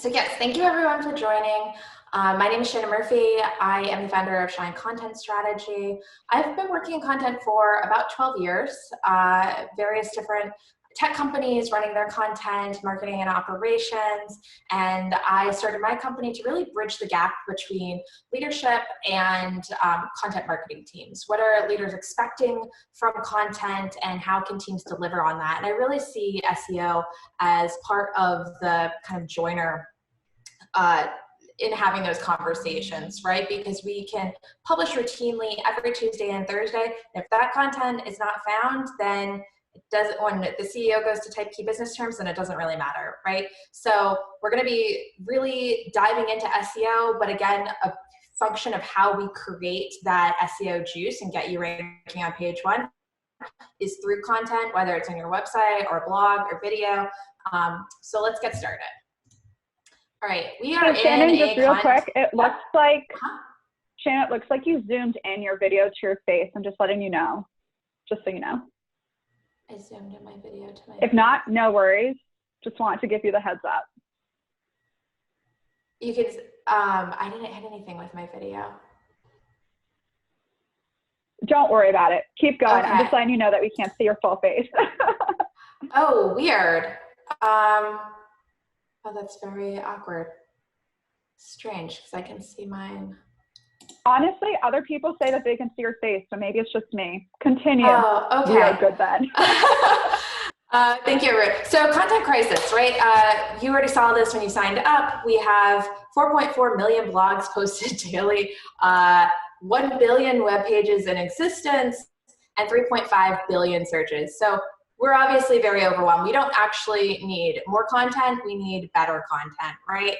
So yes, thank you everyone for joining. My name is Shannon Murphy. I am the founder of Shine Content Strategy. I've been working in content for about 12 years, various different tech companies running their content, marketing and operations. And I started my company to really bridge the gap between leadership and content marketing teams. What are leaders expecting from content and how can teams deliver on that? And I really see SEO as part of the kind of joiner in having those conversations, right? Because we can publish routinely every Tuesday and Thursday. If that content is not found, then it doesn't, when the CEO goes to type key business terms, then it doesn't really matter, right? So we're going to be really diving into SEO, but again, a function of how we create that SEO juice and get you ranking on page one is through content, whether it's on your website or blog or video. So let's get started. All right, we are Shannon, just real quick, it looks like, Shannon, it looks like you zoomed in your video to your face. I'm just letting you know, just so you know. I zoomed in my video to my If not, no worries. Just wanted to give you the heads up. You could, I didn't hit anything with my video. Don't worry about it. Keep going. Okay. I'm just letting you know that we can't see your full face. Oh, weird. Oh, that's very awkward. Strange, because I can see mine. Honestly, other people say that they can see your face, so maybe it's just me. Continue. Oh, okay. We are good then. Thank you, everyone. So content crisis, right? You already saw this when you signed up. We have 4.4 million blogs posted daily, 1 billion web pages in existence, and 3.5 billion searches. So we're obviously very overwhelmed. We don't actually need more content. We need better content, right?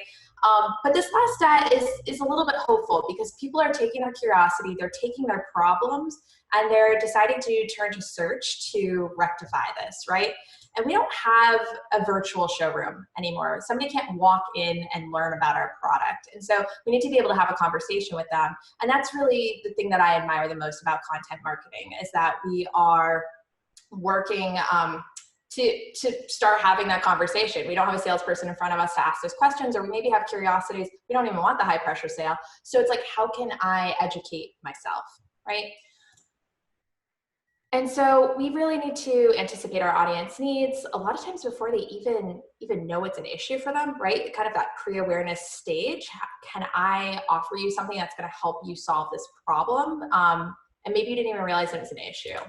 But this last stat is a little bit hopeful because people are taking their curiosity, they're taking their problems, and they're deciding to turn to search to rectify this, right? And we don't have a virtual showroom anymore. Somebody can't walk in and learn about our product. And so we need to be able to have a conversation with them. And that's really the thing that I admire the most about content marketing is that we are working to start having that conversation. We don't have a salesperson in front of us to ask those questions, or we maybe have curiosities. We don't even want the high pressure sale. So it's like, how can I educate myself, right? And so we really need to anticipate our audience needs a lot of times before they even know it's an issue for them, right? Kind of that pre-awareness stage. Can I offer you something that's going to help you solve this problem? And maybe you didn't even realize it was an issue.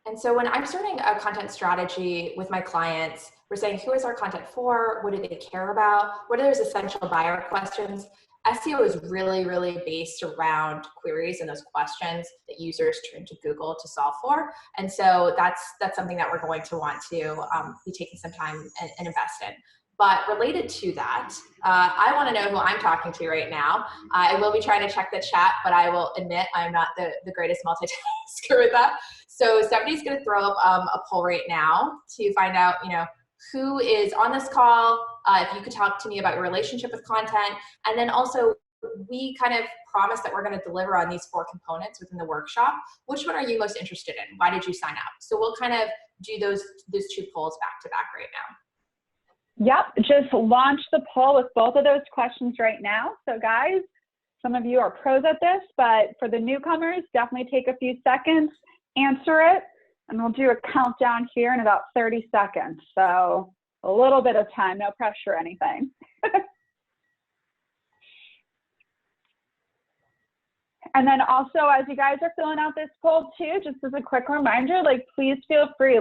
And so when I'm starting a content strategy with my clients, we're saying, who is our content for? What do they care about? What are those essential buyer questions? SEO is really, really based around queries and those questions that users turn to Google to solve for. And so that's something that we're going to want to be taking some time and invest in. But related to that, I want to know who I'm talking to right now. I will be trying to check the chat, but I will admit I'm not the greatest multitasker with that. So Stephanie's going to throw up a poll right now to find out, who is on this call. If you could talk to me about your relationship with content, and then also we kind of promise that we're going to deliver on these 4 components within the workshop. Which one are you most interested in? Why did you sign up? So we'll kind of do those 2 polls back to back right now. Yep, just launch the poll with both of those questions right now. So guys, some of you are pros at this, but for the newcomers, definitely take a few seconds, answer it, and we'll do a countdown here in about 30 seconds. So a little bit of time, no pressure or anything. And then also, as you guys are filling out this poll too, just as a quick reminder, please feel free,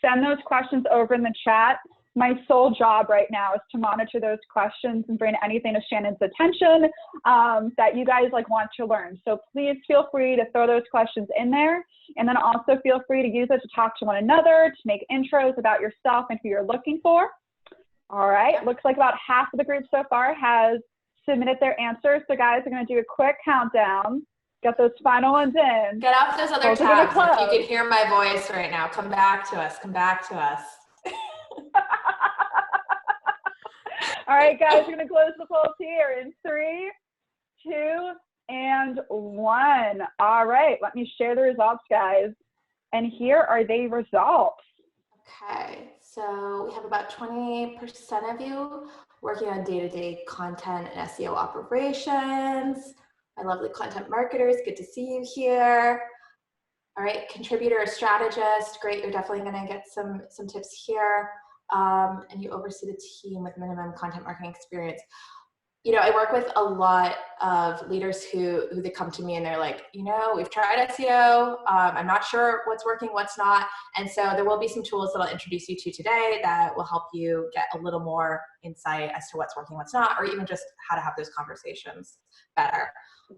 send those questions over in the chat. My sole job right now is to monitor those questions and bring anything to Shannon's attention that you guys want to learn. So please feel free to throw those questions in there. And then also feel free to use it to talk to one another, to make intros about yourself and who you're looking for. All right, looks like about half of the group so far has submitted their answers. So guys, we're gonna do a quick countdown. Get those final ones in. Get off those other tabs. If you could hear my voice right now, come back to us, come back to us. All right, guys, we're going to close the polls here in 3, 2, and 1. All right, let me share the results, guys. And here are the results. Okay, So we have about 20% of you working on day-to-day content and SEO operations. My lovely content marketers, good to see you here. All right, contributor or strategist, great, you're definitely gonna get some tips here. And you oversee the team with minimum content marketing experience. You know, I work with a lot of leaders who they come to me and they're like, you know, we've tried SEO. I'm not sure what's working, what's not. And so there will be some tools that I'll introduce you to today that will help you get a little more insight as to what's working, what's not, or even just how to have those conversations better.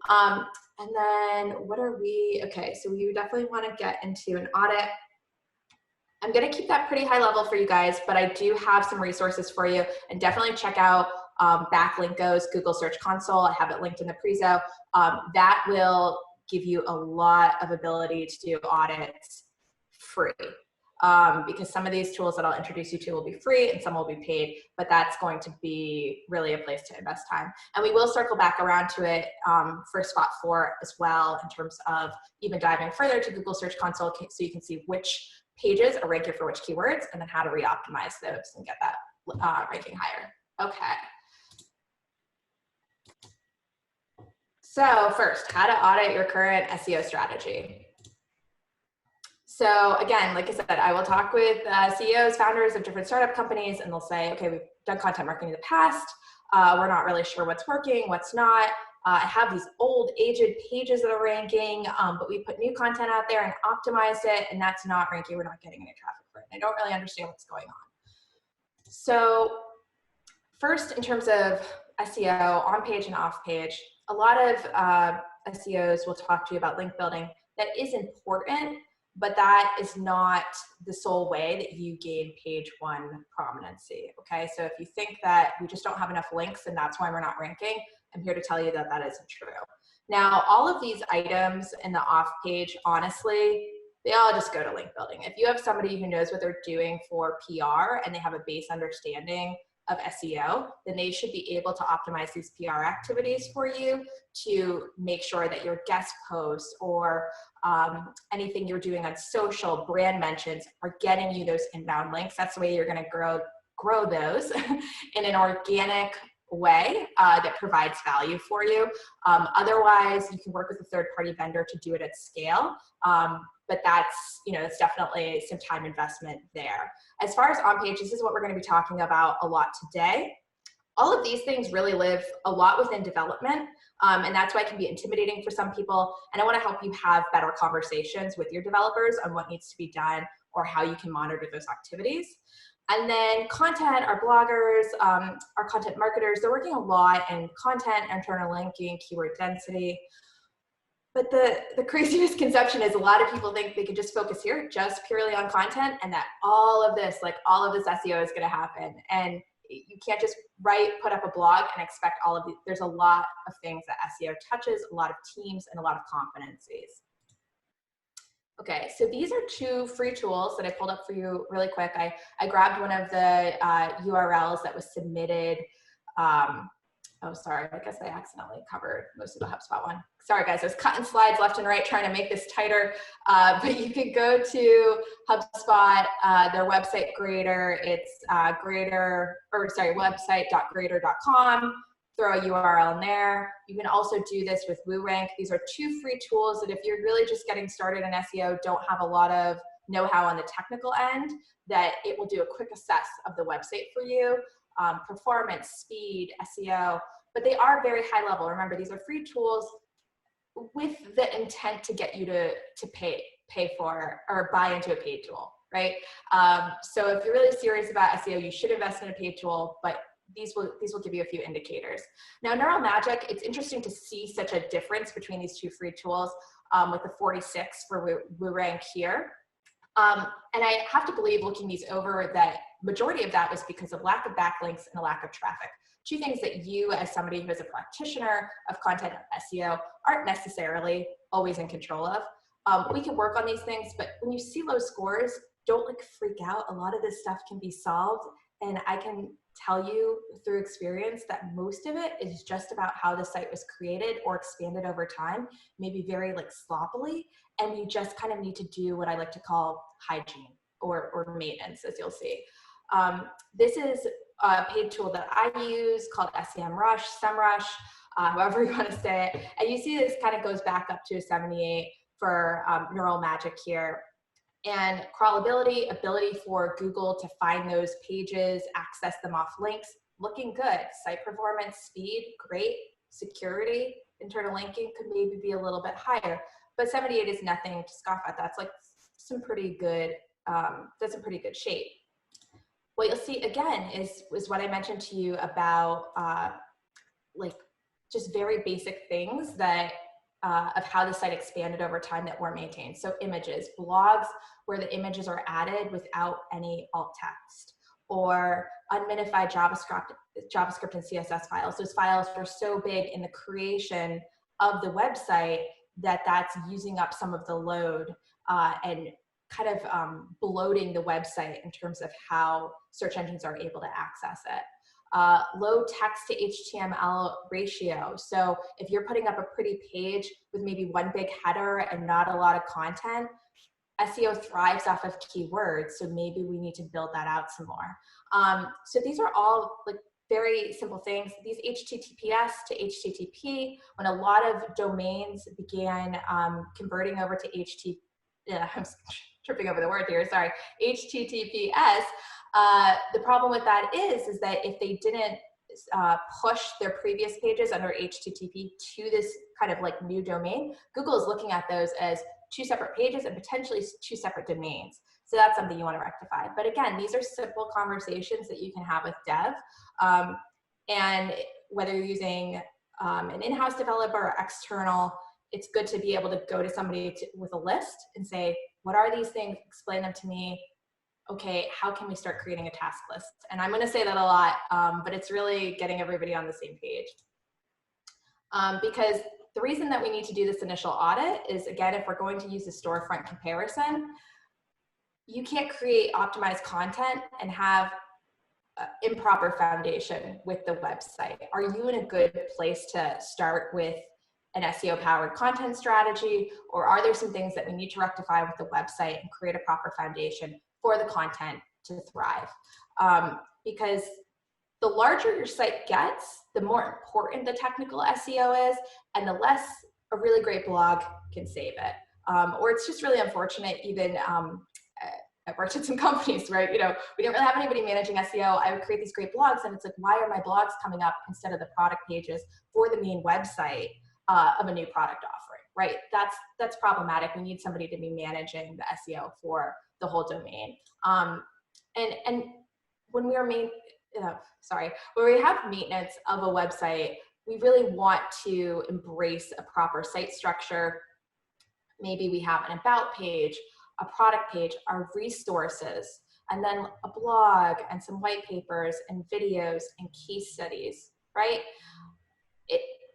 And then what are we? Okay, so we definitely want to get into an audit. I'm going to keep that pretty high level for you guys, but I do have some resources for you, and definitely check out backlink goes Google Search Console. I have it linked in the prezo. That will give you a lot of ability to do audits free, because some of these tools that I'll introduce you to will be free and some will be paid, but that's going to be really a place to invest time. And we will circle back around to it for spot 4 as well, in terms of even diving further to Google Search Console so you can see which pages are ranking for which keywords and then how to re-optimize those and get that ranking higher. Okay. So first, how to audit your current SEO strategy. So again, like I said, I will talk with CEOs, founders of different startup companies, and they'll say, okay, we've done content marketing in the past. We're not really sure what's working, what's not. I have these old aged pages that are ranking, but we put new content out there and optimized it, and that's not ranking. We're not getting any traffic for it. I don't really understand what's going on. So first, in terms of SEO, on page and off page, a lot of SEOs will talk to you about link building. That is important, but that is not the sole way that you gain page 1 prominency, okay? So if you think that we just don't have enough links and that's why we're not ranking, I'm here to tell you that that isn't true. Now, all of these items in the off page, honestly, they all just go to link building. If you have somebody who knows what they're doing for PR and they have a base understanding of SEO, then they should be able to optimize these PR activities for you to make sure that your guest posts or anything you're doing on social, brand mentions, are getting you those inbound links. That's the way you're going to grow those in an organic way that provides value for you. Otherwise, you can work with a third-party vendor to do it at scale. But that's, you know, it's definitely some time investment there. As far as on-page, this is what we're going to be talking about a lot today. All of these things really live a lot within development, and that's why it can be intimidating for some people. And I want to help you have better conversations with your developers on what needs to be done or how you can monitor those activities. And then content, our bloggers, our content marketers, they're working a lot in content, internal linking, keyword density. But the crazy misconception is a lot of people think they can just focus here just purely on content and that all of this SEO is going to happen. And you can't just put up a blog and expect all of these. There's a lot of things that SEO touches, a lot of teams, and a lot of competencies. Okay, so these are 2 free tools that I pulled up for you really quick. I grabbed one of the URLs that was submitted. Oh, sorry, I guess I accidentally covered most of the HubSpot one. Sorry guys, I was cutting slides left and right trying to make this tighter, but you could go to HubSpot, their website Grader. It's website.grader.com. Throw a URL in there. You can also do this with WooRank. These are 2 free tools that if you're really just getting started in SEO, don't have a lot of know-how on the technical end, that it will do a quick assess of the website for you. Performance, speed, SEO, but they are very high level. Remember, these are free tools with the intent to get you to pay for or buy into a paid tool, right? So if you're really serious about SEO, you should invest in a paid tool, but these will give you a few indicators. Now, Neural Magic, it's interesting to see such a difference between these 2 free tools with the 46 for WooRank here. And I have to believe, looking these over, that majority of that was because of lack of backlinks and a lack of traffic. 2 things that you, as somebody who is a practitioner of content SEO, aren't necessarily always in control of. We can work on these things, but when you see low scores, don't freak out. A lot of this stuff can be solved, and I can tell you through experience that most of it is just about how the site was created or expanded over time, maybe very sloppily, and you just kind of need to do what I like to call hygiene or maintenance, as you'll see. This is a paid tool that I use called SEMrush, however you want to say it. And you see this kind of goes back up to a 78 for neural magic here. And crawlability, ability for Google to find those pages, access them off links, looking good. Site performance, speed, great. Security, internal linking could maybe be a little bit higher, but 78 is nothing to scoff at. That's like some pretty good, that's a pretty good shape. What you'll see again is what I mentioned to you about like just very basic things that of how the site expanded over time that were maintained. So images, blogs where the images are added without any alt text, or unminified JavaScript and CSS files. Those files are so big in the creation of the website that that's using up some of the load and kind of bloating the website in terms of how search engines are able to access it. Low text to HTML ratio. So if you're putting up a pretty page with maybe one big header and not a lot of content, SEO thrives off of keywords, so maybe we need to build that out some more. So these are all like very simple things. These HTTPS to HTTP, when a lot of domains began converting over to I'm tripping over the word here, sorry, HTTPS, the problem with that is that if they didn't push their previous pages under HTTP to this kind of like new domain, Google is looking at those as two separate pages and potentially two separate domains. So that's something you want to rectify. But again, these are simple conversations that you can have with dev. And whether you're using an in-house developer or external, it's good to be able to go to somebody with a list and say, what are these things? Explain them to me. Okay, how can we start creating a task list? And I'm going to say that a lot, but it's really getting everybody on the same page. Because the reason that we need to do this initial audit is, again, if we're going to use a storefront comparison, you can't create optimized content and have improper foundation with the website. Are you in a good place to start with an SEO-powered content strategy, or are there some things that we need to rectify with the website and create a proper foundation for the content to thrive? Because the larger your site gets, the more important the technical SEO is, and the less a really great blog can save it. Or it's just really unfortunate, even I've worked at some companies, right? You know, we didn't really have anybody managing SEO. I would create these great blogs, and it's like, why are my blogs coming up instead of the product pages for the main website of a new product offering, right? That's problematic. We need somebody to be managing the SEO for the whole domain. And when we are when we have maintenance of a website, we really want to embrace a proper site structure. Maybe we have an about page, a product page, our resources, and then a blog and some white papers and videos and case studies, right?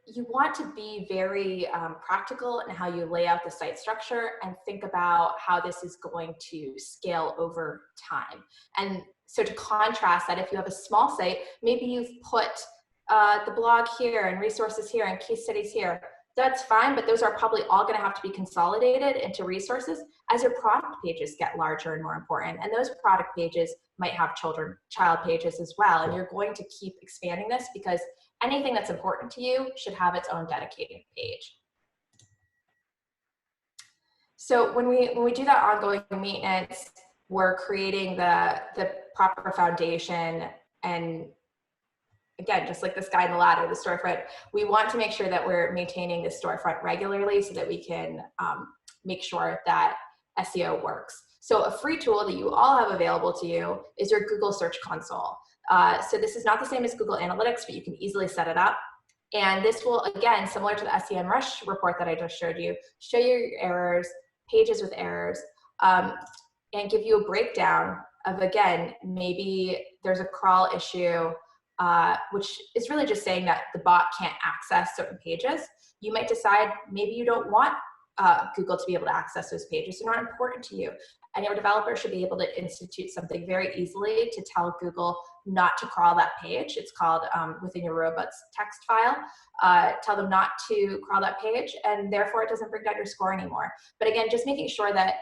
You want to be very practical in how you lay out the site structure and think about how this is going to scale over time. And so to contrast that, if you have a small site, maybe you've put the blog here and resources here and case studies here. That's fine, but those are probably all going to have to be consolidated into resources as your product pages get larger and more important. And those product pages might have child pages as well. And you're going to keep expanding this because anything that's important to you should have its own dedicated page. So when we do that ongoing maintenance, we're creating the proper foundation. And again, just like this guy in the ladder, the storefront, we want to make sure that we're maintaining the storefront regularly so that we can make sure that SEO works. So a free tool that you all have available to you is your Google Search Console. So this is not the same as Google Analytics, but you can easily set it up. And this will, again, similar to the SEMrush report that I just showed you, show you your errors, pages with errors, and give you a breakdown of, again, maybe there's a crawl issue, which is really just saying that the bot can't access certain pages. You might decide maybe you don't want Google to be able to access those pages. They're not important to you. And your developer should be able to institute something very easily to tell Google not to crawl that page. It's called within your robots text file. Tell them not to crawl that page, and therefore it doesn't bring down your score anymore. But again, just making sure that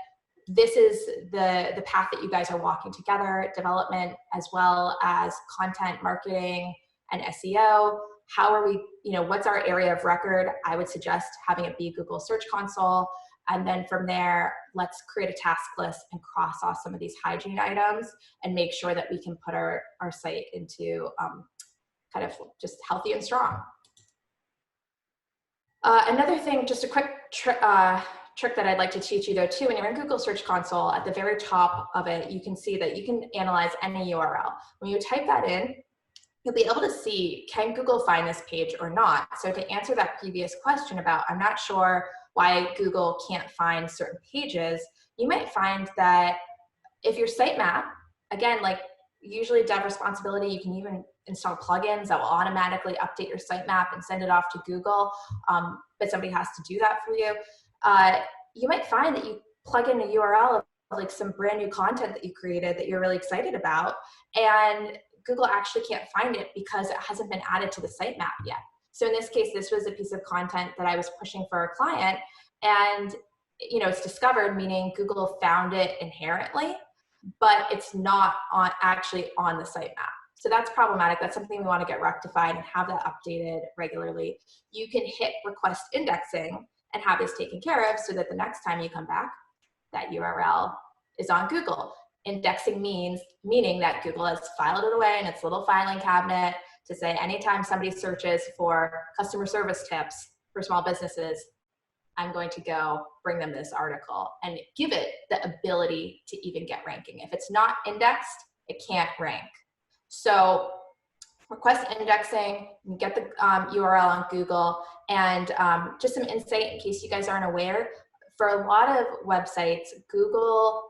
this is the path that you guys are walking together, development as well as content marketing and SEO. How are we, what's our area of record? I would suggest having it be Google Search Console. And then from there, let's create a task list and cross off some of these hygiene items and make sure that we can put our site into kind of just healthy and strong. Another thing, just a quick trick that I'd like to teach you though too, when you're in Google Search Console, at the very top of it, you can see that you can analyze any URL. When you type that in, you'll be able to see, can Google find this page or not? So to answer that previous question about, I'm not sure why Google can't find certain pages, you might find that if your sitemap, again, like usually dev responsibility, you can even install plugins that will automatically update your sitemap and send it off to Google, but somebody has to do that for you. You might find that you plug in a URL of like some brand new content that you created that you're really excited about, and Google actually can't find it because it hasn't been added to the sitemap yet. So in this case, this was a piece of content that I was pushing for a client, and it's discovered, meaning Google found it inherently, but it's not actually on the sitemap. So that's problematic. That's something we want to get rectified and have that updated regularly. You can hit request indexing and have this taken care of so that the next time you come back, that URL is on Google. Indexing meaning that Google has filed it away in its little filing cabinet to say anytime somebody searches for customer service tips for small businesses, I'm going to go bring them this article and give it the ability to even get ranking. If it's not indexed, it can't rank. So request indexing, get the URL on Google, and just some insight in case you guys aren't aware, for a lot of websites, Google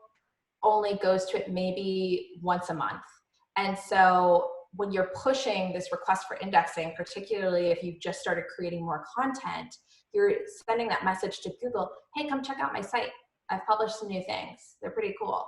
only goes to it maybe once a month. And so when you're pushing this request for indexing, particularly if you've just started creating more content, you're sending that message to Google, hey, come check out my site. I've published some new things. They're pretty cool.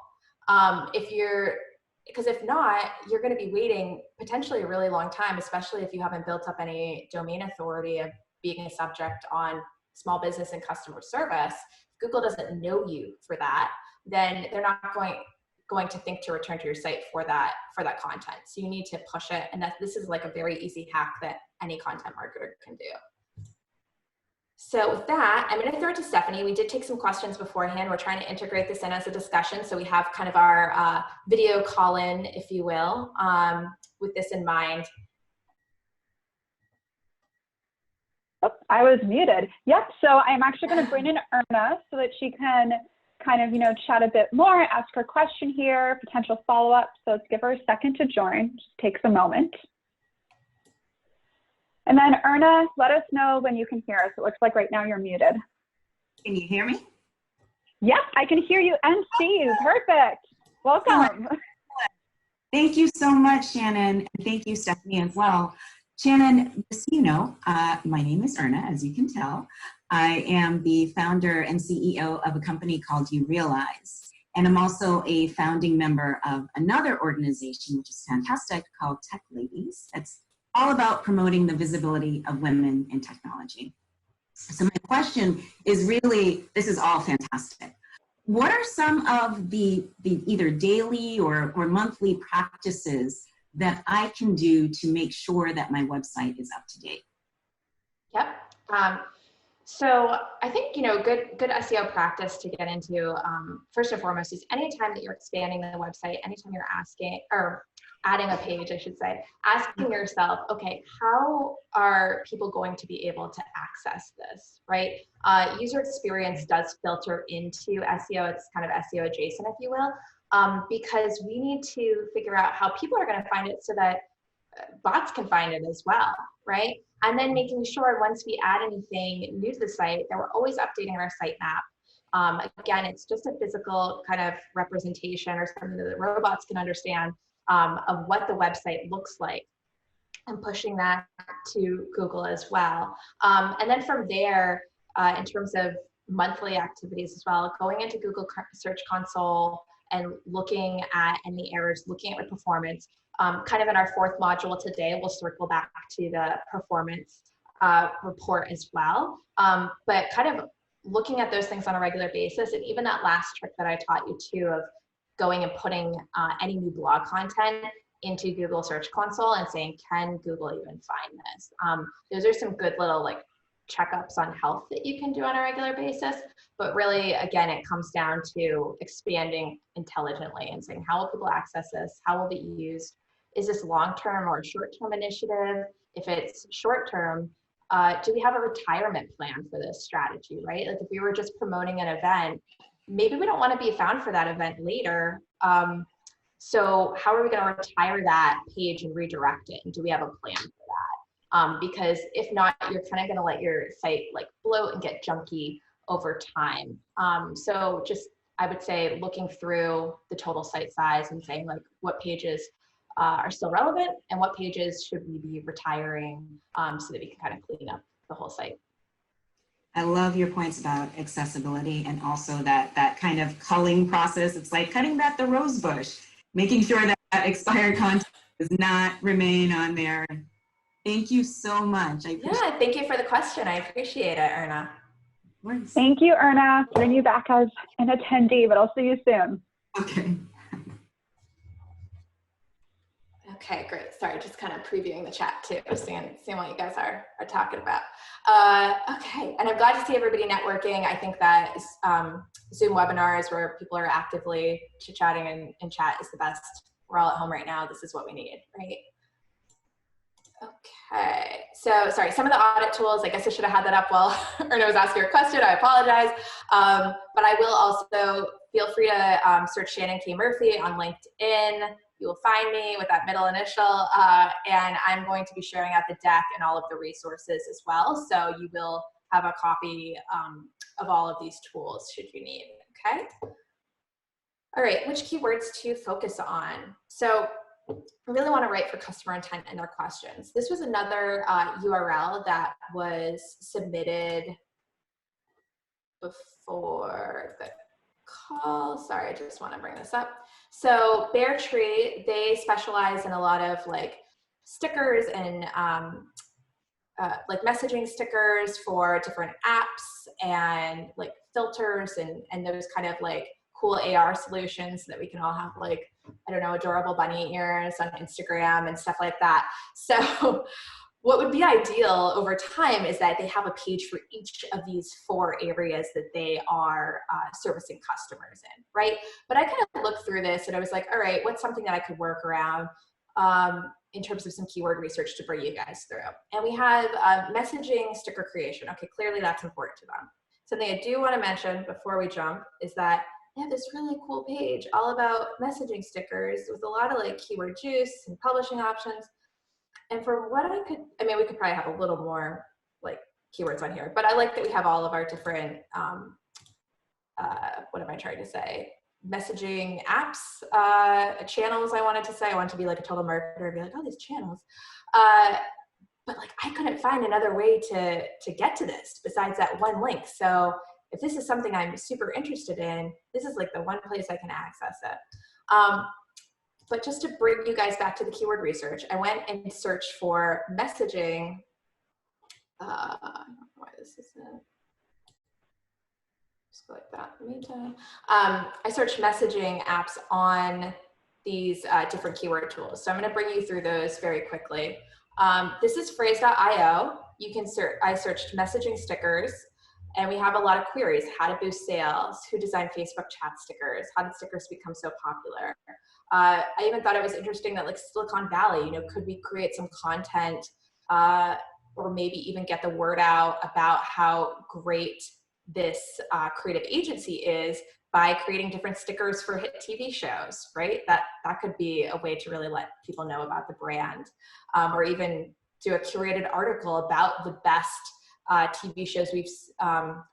Because if not, you're going to be waiting potentially a really long time, especially if you haven't built up any domain authority of being a subject on small business and customer service. If Google doesn't know you for that, then they're not going to think to return to your site for that content. So you need to push it, and this is like a very easy hack that any content marketer can do. So with that, I'm going to throw it to Stephanie. We did take some questions beforehand. We're trying to integrate this in as a discussion, so we have kind of our video call-in, if you will, with this in mind. Oh, I was muted. Yep, so I'm actually going to bring in Erna so that she can kind of, chat a bit more, ask her question here, potential follow-up. So let's give her a second to join. Just takes a moment. And then Erna, let us know when you can hear us. It looks like right now you're muted. Can you hear me? Yep, I can hear you and see you. Perfect. Welcome. Thank you so much, Shannon. And thank you, Stephanie, as well. Shannon, just so you know, my name is Erna, as you can tell. I am the founder and CEO of a company called You Realize. And I'm also a founding member of another organization, which is fantastic, called Tech Ladies. That's all about promoting the visibility of women in technology. So my question is really, this is all fantastic. What are some of the either daily or monthly practices that I can do to make sure that my website is up to date? Yep. So I think, good SEO practice to get into, first and foremost, is anytime that you're expanding the website, anytime you're adding a page, I should say, asking yourself, okay, how are people going to be able to access this, right? User experience does filter into SEO. It's kind of SEO adjacent, if you will, because we need to figure out how people are going to find it so that bots can find it as well, right? And then making sure once we add anything new to the site that we're always updating our sitemap. Again, it's just a physical kind of representation or something that the robots can understand of what the website looks like, and pushing that to Google as well. And then from there, in terms of monthly activities as well, going into Google Search Console and looking at any errors, looking at the performance. Kind of in our fourth module today, we'll circle back to the performance report as well. But kind of looking at those things on a regular basis, and even that last trick that I taught you too of going and putting any new blog content into Google Search Console and saying, can Google even find this? Those are some good little like checkups on health that you can do on a regular basis. But really, again, it comes down to expanding intelligently and saying, how will people access this? How will it be used? Is this long-term or short-term initiative? If it's short-term, do we have a retirement plan for this strategy, right? Like if we were just promoting an event, maybe we don't want to be found for that event later. So how are we going to retire that page and redirect it? And do we have a plan for that? Because if not, you're kind of going to let your site like bloat and get junky over time. So just, I would say, looking through the total site size and saying like what pages are still relevant and what pages should we be retiring so that we can kind of clean up the whole site. I love your points about accessibility and also that kind of culling process. It's like cutting back the rose bush, making sure that expired content does not remain on there. Thank you so much. Yeah, thank you for the question. I appreciate it, Erna. Thank you, Erna. Bring you back as an attendee, but I'll see you soon. Okay. Okay, great. Sorry, just kind of previewing the chat too, seeing what you guys are talking about. Okay, and I'm glad to see everybody networking. I think that Zoom webinars where people are actively chit-chatting in chat is the best. We're all at home right now. This is what we need, right? Okay, so sorry, some of the audit tools, I guess I should have had that up while Erna was asking her question. I apologize. But I will also feel free to search Shannon K. Murphy on LinkedIn. You will find me with that middle initial, and I'm going to be sharing out the deck and all of the resources as well. So you will have a copy of all of these tools should you need, okay? All right, which keywords to focus on? So I really want to write for customer intent and their questions. This was another URL that was submitted before the call. Sorry, I just want to bring this up. So Bear Tree, they specialize in a lot of like stickers and like messaging stickers for different apps and like filters and those kind of like cool AR solutions so that we can all have like, I don't know, adorable bunny ears on Instagram and stuff like that. So what would be ideal over time is that they have a page for each of these 4 areas that they are servicing customers in, right? But I kind of looked through this and I was like, all right, what's something that I could work around in terms of some keyword research to bring you guys through? And we have messaging sticker creation. Okay, clearly that's important to them. Something I do want to mention before we jump is that they have this really cool page all about messaging stickers with a lot of like keyword juice and publishing options. And for what I mean, we could probably have a little more like keywords on here, but I like that we have all of our different, what am I trying to say? Messaging apps, channels I wanted to say. I wanted to be like a total marketer and be like, oh, these channels. But like, I couldn't find another way to get to this besides that one link. So if this is something I'm super interested in, this is like the one place I can access it. But just to bring you guys back to the keyword research, I went and searched for messaging. I don't know why this isn't. Just go like that. I searched messaging apps on these different keyword tools. So I'm going to bring you through those very quickly. This is phrase.io. You can search. I searched messaging stickers. And we have a lot of queries: how to boost sales, who designed Facebook chat stickers, how did stickers become so popular? I even thought it was interesting that like Silicon Valley, you know, could we create some content or maybe even get the word out about how great this creative agency is by creating different stickers for hit TV shows, right? That could be a way to really let people know about the brand, or even do a curated article about the best TV shows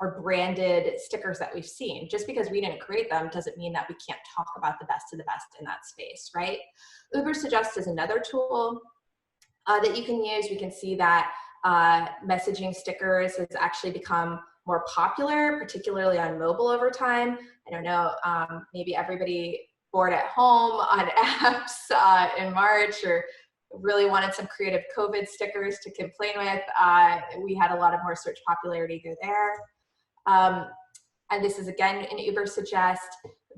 or branded stickers that we've seen. Just because we didn't create them doesn't mean that we can't talk about the best of the best in that space, right? Uber Suggest is another tool that you can use. We can see that messaging stickers has actually become more popular, particularly on mobile over time. I don't know, maybe everybody bored at home on apps in March or really wanted some creative COVID stickers to complain with. We had a lot of more search popularity go there. And this is again an Uber suggest.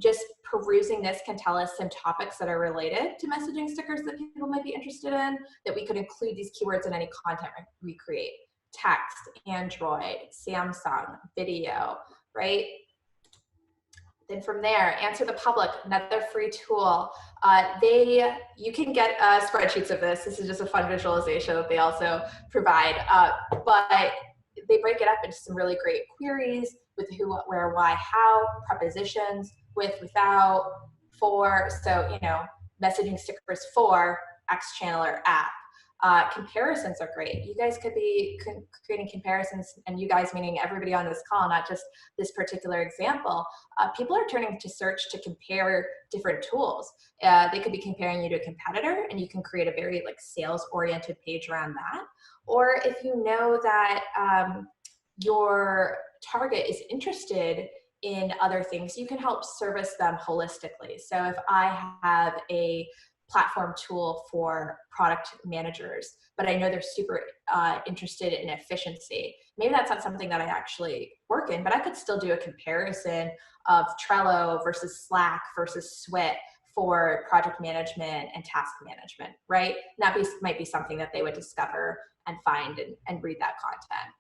Just perusing this can tell us some topics that are related to messaging stickers that people might be interested in, that we could include these keywords in any content we create. Text, Android, Samsung, video, right? Then from there, Answer the Public, another free tool. You can get spreadsheets of this. This is just a fun visualization that they also provide, but they break it up into some really great queries with who, what, where, why, how, prepositions, with, without, for, so, you know, messaging stickers for X channel or app. Comparisons are great. You guys could be creating comparisons, and you guys meaning everybody on this call, not just this particular example. People are turning to search to compare different tools. They could be comparing you to a competitor, and you can create a very like sales-oriented page around that. Or if you know that your target is interested in other things, you can help service them holistically. So if I have a platform tool for product managers, but I know they're super interested in efficiency, maybe that's not something that I actually work in, but I could still do a comparison of Trello versus Slack versus Swit for project management and task management, right? And that might be something that they would discover and find and read that content.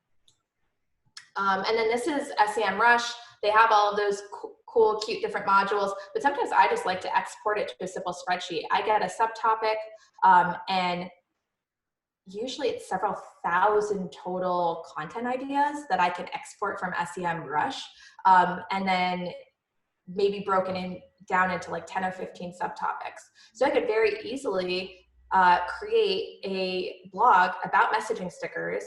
And then this is SEMrush. They have all of those cool, cute, different modules, but sometimes I just like to export it to a simple spreadsheet. I get a subtopic, and usually it's several thousand total content ideas that I can export from SEMrush, and then maybe broken down into like 10 or 15 subtopics. So I could very easily create a blog about messaging stickers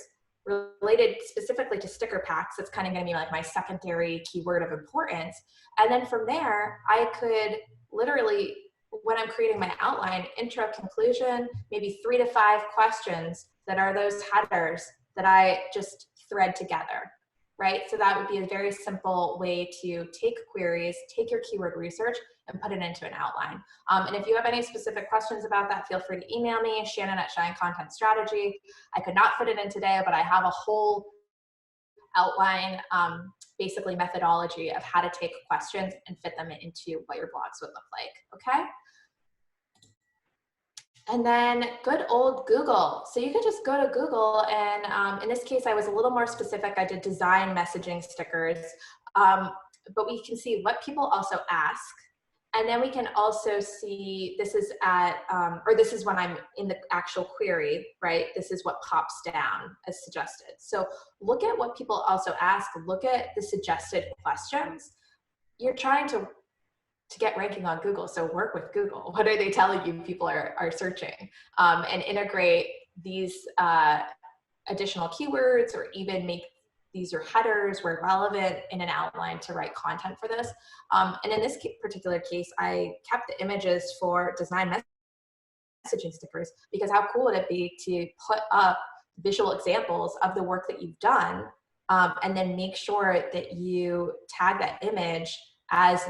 related specifically to sticker packs. It's kind of going to be like my secondary keyword of importance. And then from there, I could literally, when I'm creating my outline, intro, conclusion, maybe 3 to 5 questions that are those headers that I just thread together, right? So that would be a very simple way to take queries, take your keyword research, and put it into an outline. And if you have any specific questions about that, feel free to email me, Shannon at Shine Content Strategy. I could not fit it in today, but I have a whole outline, basically methodology of how to take questions and fit them into what your blogs would look like, okay? And then good old Google. So you could just go to Google, and in this case, I was a little more specific. I did design messaging stickers, but we can see what people also ask. And then we can also see, this is at, or this is when I'm in the actual query, right? This is what pops down as suggested. So look at what people also ask, look at the suggested questions. You're trying to get ranking on Google, so work with Google. What are they telling you people are searching? And integrate these additional keywords, or even make these your headers where relevant in an outline to write content for this. And in this particular case, I kept the images for design messaging stickers, because how cool would it be to put up visual examples of the work that you've done, and then make sure that you tag that image as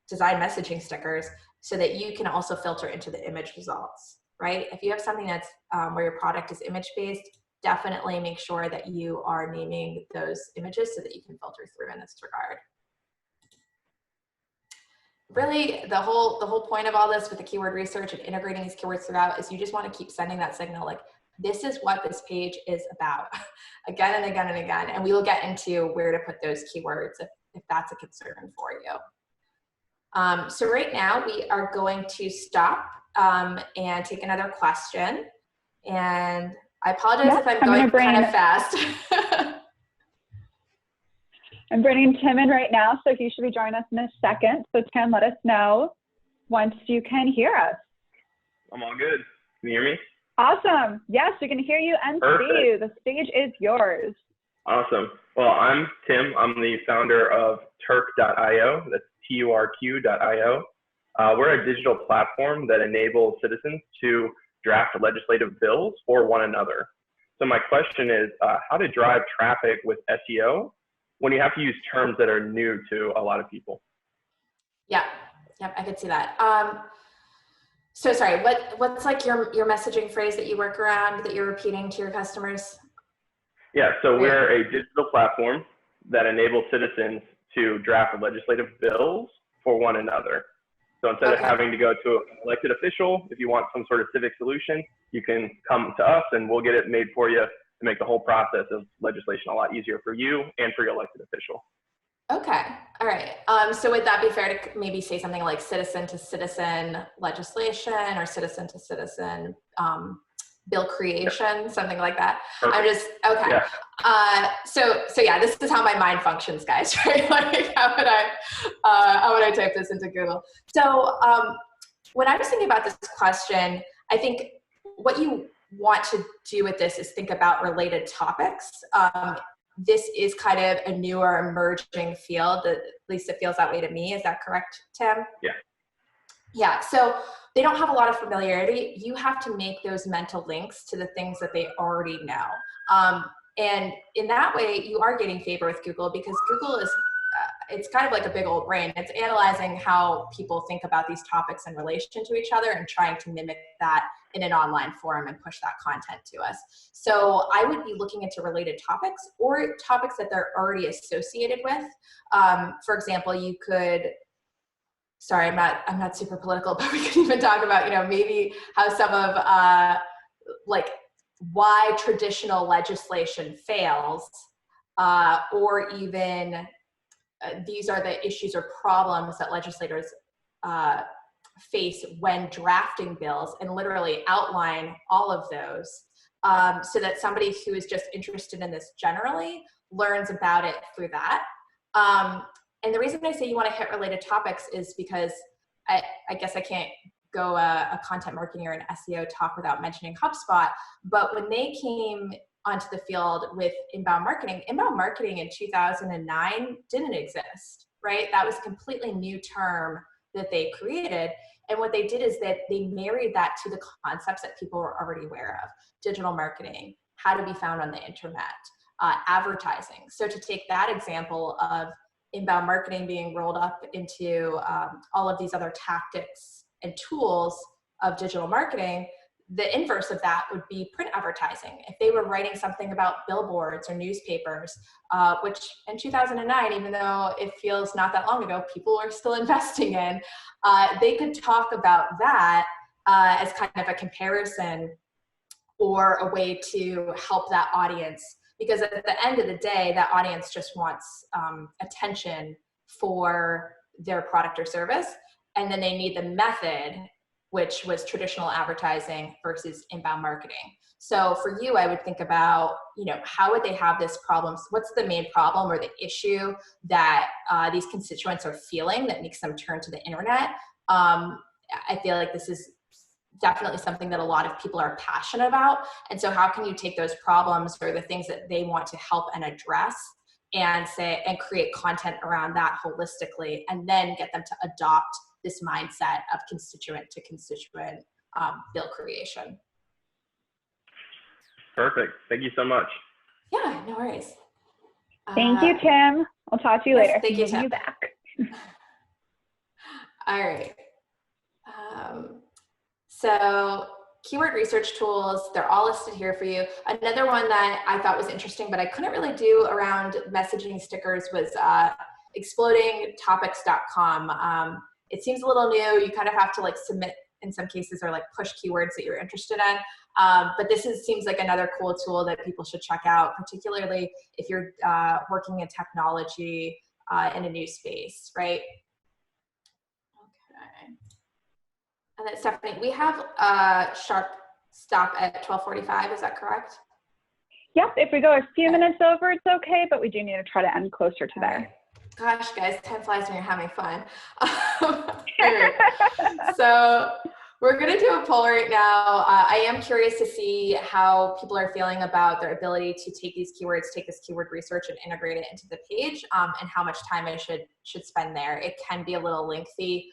design messaging stickers, so that you can also filter into the image results, right? If you have something that's where your product is image-based, definitely make sure that you are naming those images so that you can filter through in this regard. Really, the whole point of all this with the keyword research and integrating these keywords throughout is you just want to keep sending that signal, like, this is what this page is about, again and again and again. And we will get into where to put those keywords if that's a concern for you. So right now we are going to stop and take another question. And I apologize if I'm going kind of fast. I'm bringing Tim in right now, so he should be joining us in a second. So Tim, let us know once you can hear us. I'm all good. Can you hear me? Awesome. Yes, we can hear you and see you. The stage is yours. Awesome. Well, I'm Tim. I'm the founder of Turk.io. That's TURQ.io. We're a digital platform that enables citizens to draft legislative bills for one another. So my question is, how to drive traffic with SEO when you have to use terms that are new to a lot of people? Yeah, yep, I could see that. So sorry, what's like your messaging phrase that you work around that you're repeating to your customers? Yeah, so we're a digital platform that enable citizens to draft legislative bills for one another. So instead of having to go to an elected official, if you want some sort of civic solution, you can come to us and we'll get it made for you to make the whole process of legislation a lot easier for you and for your elected official. Okay, all right. So would that be fair to maybe say something like citizen to citizen legislation or citizen to citizen bill creation, something like that? Perfect. I'm just, okay. Yeah. So yeah, this is how my mind functions, guys, right? Like how would I type this into Google? So when I was thinking about this question, I think what you want to do with this is think about related topics. This is kind of a newer emerging field, at least it feels that way to me. Is that correct, Tim? Yeah. Yeah, so they don't have a lot of familiarity. You have to make those mental links to the things that they already know. And in that way, you are getting favor with Google because Google is, it's kind of like a big old brain. It's analyzing how people think about these topics in relation to each other and trying to mimic that in an online forum and push that content to us. So I would be looking into related topics or topics that they're already associated with. For example, you could, sorry, I'm not super political, but we could even talk about, maybe how some of like why traditional legislation fails, or even these are the issues or problems that legislators face when drafting bills, and literally outline all of those so that somebody who is just interested in this generally learns about it through that. And the reason I say you want to hit related topics is because I guess I can't go a content marketing or an SEO talk without mentioning HubSpot, but when they came onto the field with inbound marketing in 2009 didn't exist, right? That was a completely new term that they created. And what they did is that they married that to the concepts that people were already aware of: digital marketing, how to be found on the internet, advertising. So to take that example of inbound marketing being rolled up into all of these other tactics and tools of digital marketing, the inverse of that would be print advertising. If they were writing something about billboards or newspapers, which in 2009, even though it feels not that long ago, people are still investing in, they could talk about that as kind of a comparison or a way to help that audience. Because at the end of the day, that audience just wants attention for their product or service. And then they need the method, which was traditional advertising versus inbound marketing. So for you, I would think about, how would they have this problem? What's the main problem or the issue that these constituents are feeling that makes them turn to the internet? I feel like this is definitely something that a lot of people are passionate about. And so how can you take those problems or the things that they want to help and address and create content around that holistically, and then get them to adopt this mindset of constituent to constituent bill creation. Perfect. Thank you so much. Yeah, no worries. Thank you, Tim. I'll talk to you later. Thank you, Tim. You back. All right. So keyword research tools, they're all listed here for you. Another one that I thought was interesting, but I couldn't really do around messaging stickers was explodingtopics.com. It seems a little new. You kind of have to submit in some cases or push keywords that you're interested in. But this seems like another cool tool that people should check out, particularly if you're working in technology in a new space, right? Okay. And then Stephanie, we have a sharp stop at 12:45. Is that correct? Yep. If we go a few minutes over, it's okay, but we do need to try to end closer to there. Gosh, guys, time flies when you're having fun. So we're going to do a poll right now. I am curious to see how people are feeling about their ability to take these keywords, take this keyword research and integrate it into the page, and how much time I should spend there. It can be a little lengthy.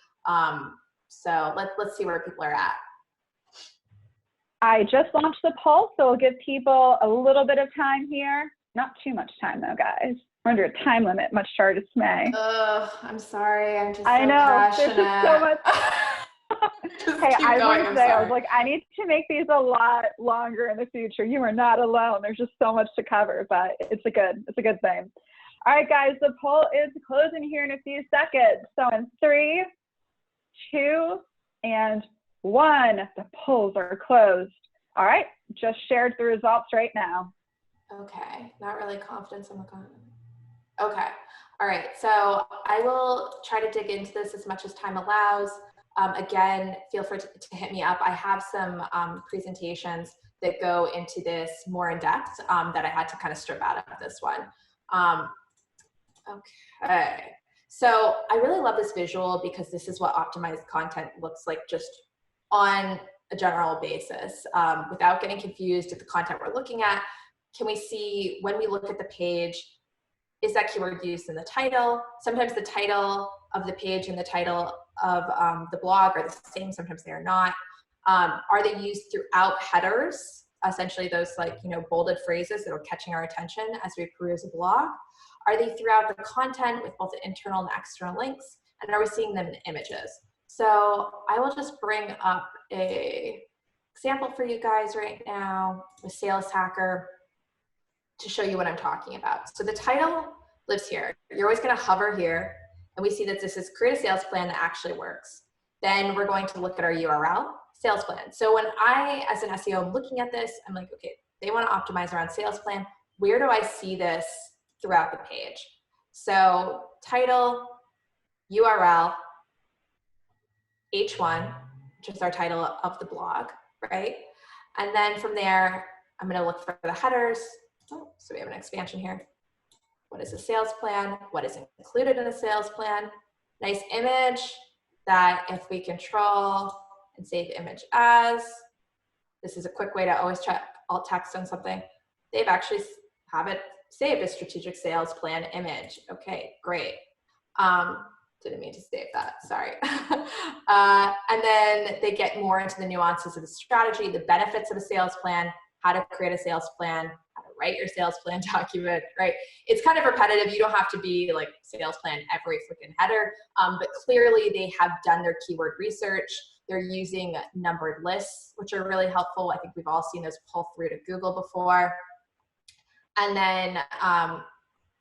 So let's see where people are at. I just launched the poll, so we'll give people a little bit of time here. Not too much time though, guys. We're under a time limit, much to our dismay. I'm sorry. I'm just I know, passionate. There's just so much. Hey, I was like, I need to make these a lot longer in the future. You are not alone. There's just so much to cover, but it's a good thing. All right, guys, the poll is closing here in a few seconds. So in 3, 2, and 1, the polls are closed. All right, just shared the results right now. Okay, not really confident in the comment. Okay, all right, so I will try to dig into this as much as time allows. Again, feel free to hit me up. I have some presentations that go into this more in depth that I had to kind of strip out of this one. Okay, so I really love this visual because this is what optimized content looks like just on a general basis. Without getting confused with the content we're looking at, can we see when we look at the page, is that keyword used in the title? Sometimes the title of the page and the title of the blog are the same, sometimes they are not. Are they used throughout headers? Essentially those bolded phrases that are catching our attention as we peruse a blog. Are they throughout the content with both the internal and external links? And are we seeing them in images? So I will just bring up a example for you guys right now with Sales Hacker to show you what I'm talking about. So the title lives here. You're always going to hover here, and we see that this is create a sales plan that actually works. Then we're going to look at our URL, sales plan. So when I, as an SEO, am looking at this, I'm like, okay, they want to optimize around sales plan. Where do I see this throughout the page? So title, URL, H1, which is our title of the blog, right? And then from there, I'm going to look for the headers. Oh, so we have an expansion here. What is a sales plan? What is included in a sales plan? Nice image that if we control and save image as, this is a quick way to always check alt text on something. They've actually have it saved as strategic sales plan image. Okay, great. Didn't mean to save that, sorry. And then they get more into the nuances of the strategy, the benefits of a sales plan, how to create a sales plan, how to write your sales plan document, right? It's kind of repetitive. You don't have to be like sales plan every freaking header, but clearly they have done their keyword research. They're using numbered lists, which are really helpful. I think we've all seen those pull through to Google before. And then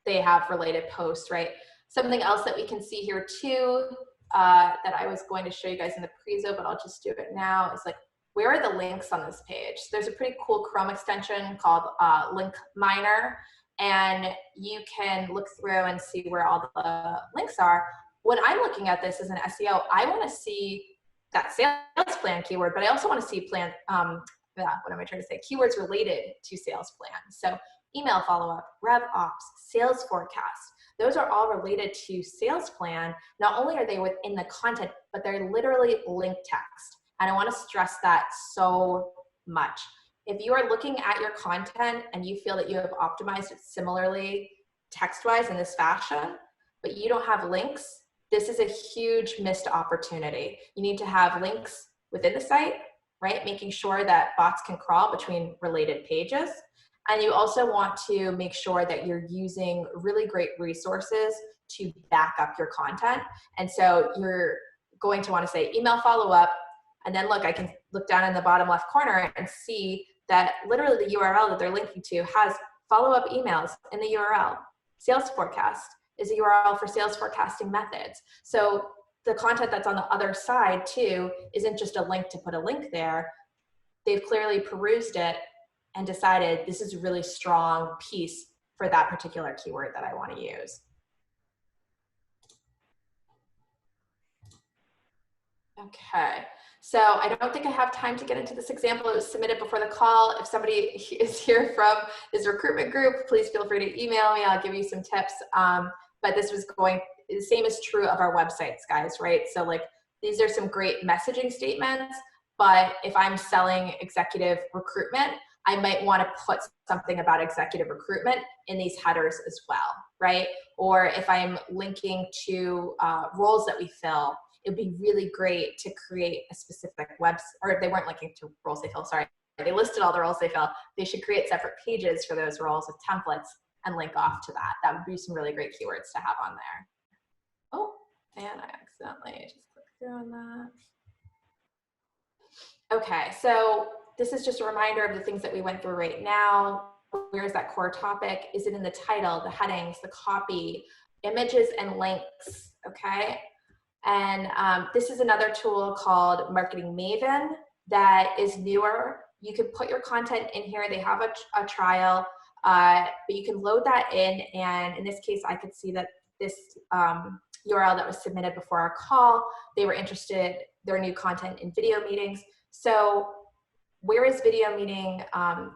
they have related posts, right? Something else that we can see here too, that I was going to show you guys in the prezo, but I'll just do it now, is like, where are the links on this page? So there's a pretty cool Chrome extension called Link Miner, and you can look through and see where all the links are. When I'm looking at this as an SEO, I want to see that sales plan keyword, but I also want to see plan, what am I trying to say? Keywords related to sales plan. So email follow-up, rev ops, sales forecast. Those are all related to sales plan. Not only are they within the content, but they're literally link text. And I want to stress that so much. If you are looking at your content and you feel that you have optimized it similarly text-wise in this fashion, but you don't have links, this is a huge missed opportunity. You need to have links within the site, right? Making sure that bots can crawl between related pages. And you also want to make sure that you're using really great resources to back up your content. And so you're going to want to say email follow-up, and then look, I can look down in the bottom left corner and see that literally the URL that they're linking to has follow-up emails in the URL. Sales forecast is a URL for sales forecasting methods. So the content that's on the other side too isn't just a link to put a link there. They've clearly perused it and decided this is a really strong piece for that particular keyword that I want to use. Okay, so I don't think I have time to get into this example. It was submitted before the call. If somebody is here from this recruitment group, please feel free to email me. I'll give you some tips. But this was going, the same is true of our websites, guys, right? So like, these are some great messaging statements, but if I'm selling executive recruitment, I might want to put something about executive recruitment in these headers as well, right? Or if I'm linking to roles that we fill, it'd be really great to create a specific website, or if they weren't linking to roles they fill, sorry, they listed all the roles they fill, they should create separate pages for those roles with templates and link off to that. That would be some really great keywords to have on there. Oh, and I accidentally just clicked through on that. Okay, so this is just a reminder of the things that we went through right now. Where is that core topic? Is it in the title, the headings, the copy, images and links, okay? And this is another tool called Marketing Maven that is newer. You can put your content in here. They have a trial, but you can load that in. And in this case, I could see that this URL that was submitted before our call, they were interested, their new content in video meetings. So where is video meeting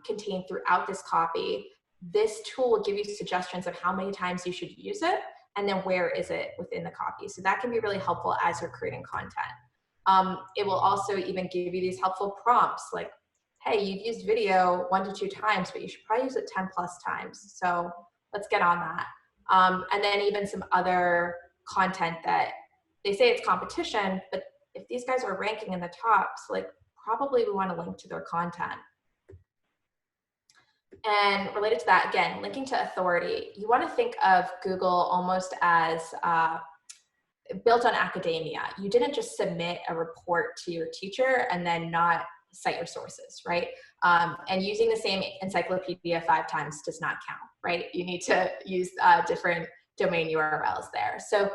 contained throughout this copy? This tool will give you suggestions of how many times you should use it, and then where is it within the copy. So that can be really helpful as you're creating content. It will also even give you these helpful prompts like, hey, you've used video 1 to 2 times, but you should probably use it 10 plus times. So let's get on that. And then even some other content that they say it's competition, but if these guys are ranking in the tops, like probably we want to link to their content. And related to that, again, linking to authority, you want to think of Google almost as built on academia. You didn't just submit a report to your teacher and then not cite your sources, right? And using the same encyclopedia 5 times does not count, right? You need to use different domain URLs there. So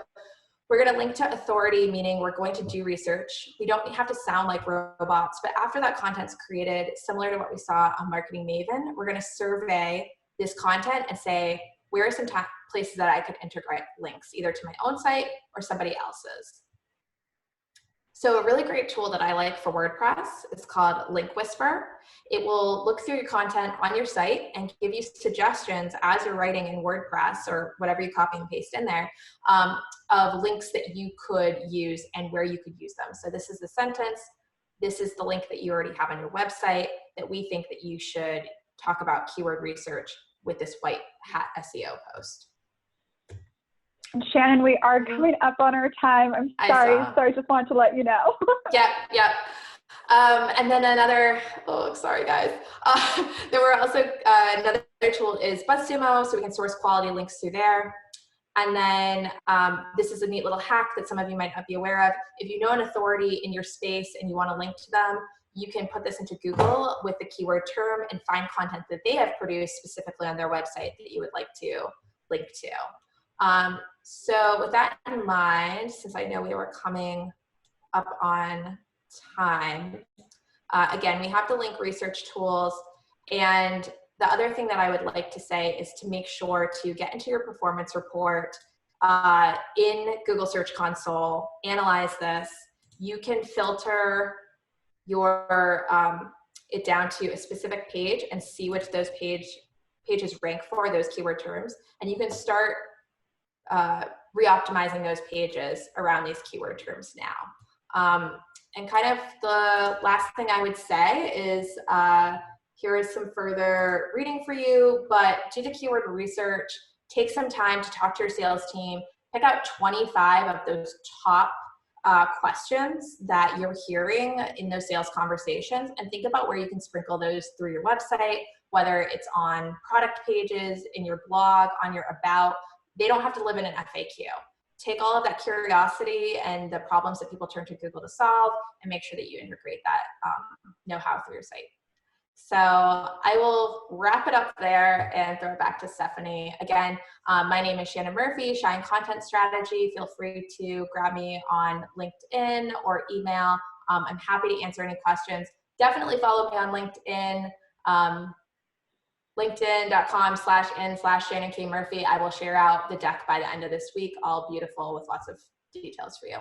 we're going to link to authority, meaning we're going to do research. We don't have to sound like robots, but after that content's created, similar to what we saw on Marketing Maven, we're going to survey this content and say, where are some places that I could integrate links, either to my own site or somebody else's. So a really great tool that I like for WordPress is called Link Whisper. It will look through your content on your site and give you suggestions as you're writing in WordPress or whatever you copy and paste in there of links that you could use and where you could use them. So this is the sentence. This is the link that you already have on your website that we think that you should talk about keyword research with this white hat SEO post. Shannon, we are coming up on our time. I'm sorry, just wanted to let you know. Yep. And then another, sorry guys. There were also, another tool is BuzzSumo, so we can source quality links through there. And then this is a neat little hack that some of you might not be aware of. If you know an authority in your space and you want to link to them, you can put this into Google with the keyword term and find content that they have produced specifically on their website that you would like to link to. So with that in mind, since I know we were coming up on time, again, we have the link research tools. And the other thing that I would like to say is to make sure to get into your performance report in Google Search Console, analyze this. You can filter your it down to a specific page and see which those pages rank for those keyword terms. And you can start re-optimizing those pages around these keyword terms now. And kind of the last thing I would say is here is some further reading for you, but do the keyword research, take some time to talk to your sales team, pick out 25 of those top questions that you're hearing in those sales conversations and think about where you can sprinkle those through your website, whether it's on product pages, in your blog, on your about. They don't have to live in an FAQ. Take all of that curiosity and the problems that people turn to Google to solve and make sure that you integrate that know-how through your site. So I will wrap it up there and throw it back to Stephanie. Again, my name is Shannon Murphy, Shine Content Strategy. Feel free to grab me on LinkedIn or email. I'm happy to answer any questions. Definitely follow me on LinkedIn. LinkedIn.com/in/Shannon K. Murphy. I will share out the deck by the end of this week, all beautiful with lots of details for you.